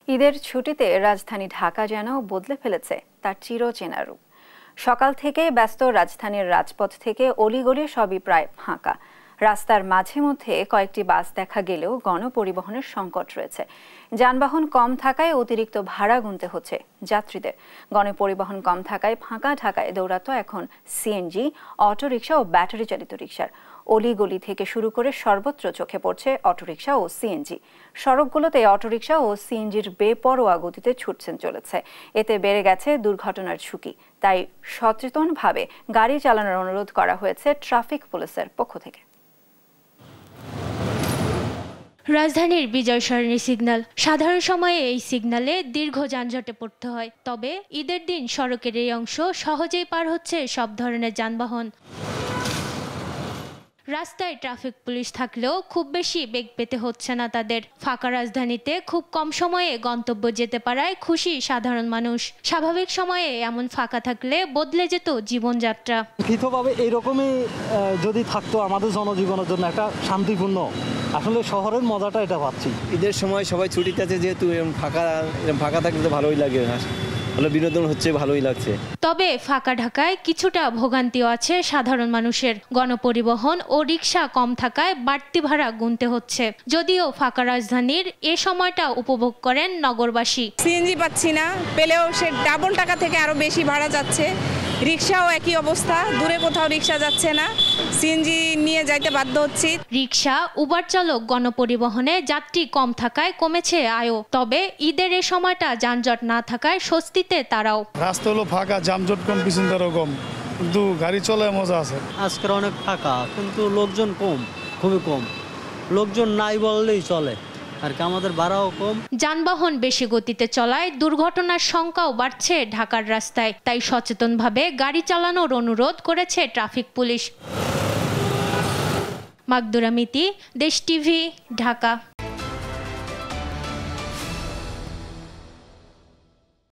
ঈদের ছুটিতে রাজধানী ঢাকা যেন বদলে ফেলেছে তার চিরচেনা রূপ। সকাল থেকে ব্যস্ত রাজধানীর রাজপথ থেকে অলিগলি সবই প্রায় ফাঁকা। রাস্তার মাঝে মধ্যে কয়েকটি বাস দেখা গেলেও গণপরিবহনের সংকট রয়েছে। যানবাহন কম থাকায় অতিরিক্ত ভাড়া গুনতে হচ্ছে যাত্রীদের। গণপরিবহন কম থাকায় ফাঁকা ঢাকায় দৌড়াতো এখন সিএনজি, অটোরিকশা ও ব্যাটারি চালিত রিকশার। অলিগলি থেকে শুরু করে সর্বত্র চোখে পড়ছে অটোরিকশা ও সিএনজি। সড়কগুলোতে অটোরিকশা ও সিএনজির বেপরোয়া গতিতে ছুটছেন চলেছে। এতে বেড়ে গেছে দুর্ঘটনার ঝুঁকি। তাই সচেতনভাবে গাড়ি চালানোর অনুরোধ করা হয়েছে ট্রাফিক পুলিশের পক্ষ থেকে। রাজধানীর বিজয় সরণি সিগন্যাল। সাধারণ সময়ে এই সিগন্যালে দীর্ঘ যানজটে পড়তে হয়। তবে ঈদের দিন সড়কের এই অংশ সহজেই পার হচ্ছে সব ধরনের যানবাহন। রাস্তায় ট্রাফিক পুলিশ থাকলেও খুব বেশি বেগ পেতে হচ্ছে না তাদের। ফাঁকা রাজধানীতে খুব কম সময়ে গন্তব্য যেতে পারায় খুশি সাধারণ মানুষ। স্বাভাবিক সময়ে এমন ফাঁকা থাকলে বদলে যেত জীবনযাত্রা। লিখিতভাবে এইরকমই যদি থাকতো আমাদের জনজীবনের জন্য একটা শান্তিপূর্ণ, আসলে শহরের মজাটা এটা পাচ্ছি। ঈদের সময় সবাই ছুটিতে আছে, যেহেতু এরকম ফাঁকা থাকলে তো ভালোই লাগে, ভালো বিনোদন হচ্ছে, ভালোই লাগছে। তবে ফাঁকা ঢাকায় কিছুটা ভোগান্তিও আছে সাধারণ মানুষের। গণপরিবহন ও রিকশা কম থাকায় বাড়তি ভাড়া গুনতে হচ্ছে। যদিও ফাঁকা রাজধানীর এ সময়টা উপভোগ করেন নগরবাসী। সিএনজি পাচ্ছি না, পেলেও সে ডাবল টাকা থেকে আরো বেশি ভাড়া যাচ্ছে। রিকশাও একই অবস্থা, দূরে কোথাও রিকশা যাচ্ছে না, সিএনজি নিয়ে যাইতে বাধ্য হচ্ছি। রিকশা, উবার চালক, গণপরিবহনে যাত্রী কম থাকায় কমেছে আয়ও। তবে ঈদের এ সময়টা যানজট না থাকায় স্বস্তিতে তারাও। রাস্তা হলো ফাঁকা, যানজট কম, পিছনদারও কম, কিন্তু গাড়ি চলায় মজা আছে। আজকের অনেক ফাঁকা, কিন্তু লোকজন কম, খুবই কম। লোকজন নাই বললেই চলে, আর কি আমাদের ভাড়াও কম। যানবাহন বেশি গতিতে চলায় দুর্ঘটনার সংখ্যাও বাড়ছে ঢাকার রাস্তায়। তাই সচেতনভাবে গাড়ি চালানোর অনুরোধ করেছে ট্রাফিক পুলিশ। মাকদুরা মিতি, দেশ টিভি, ঢাকা।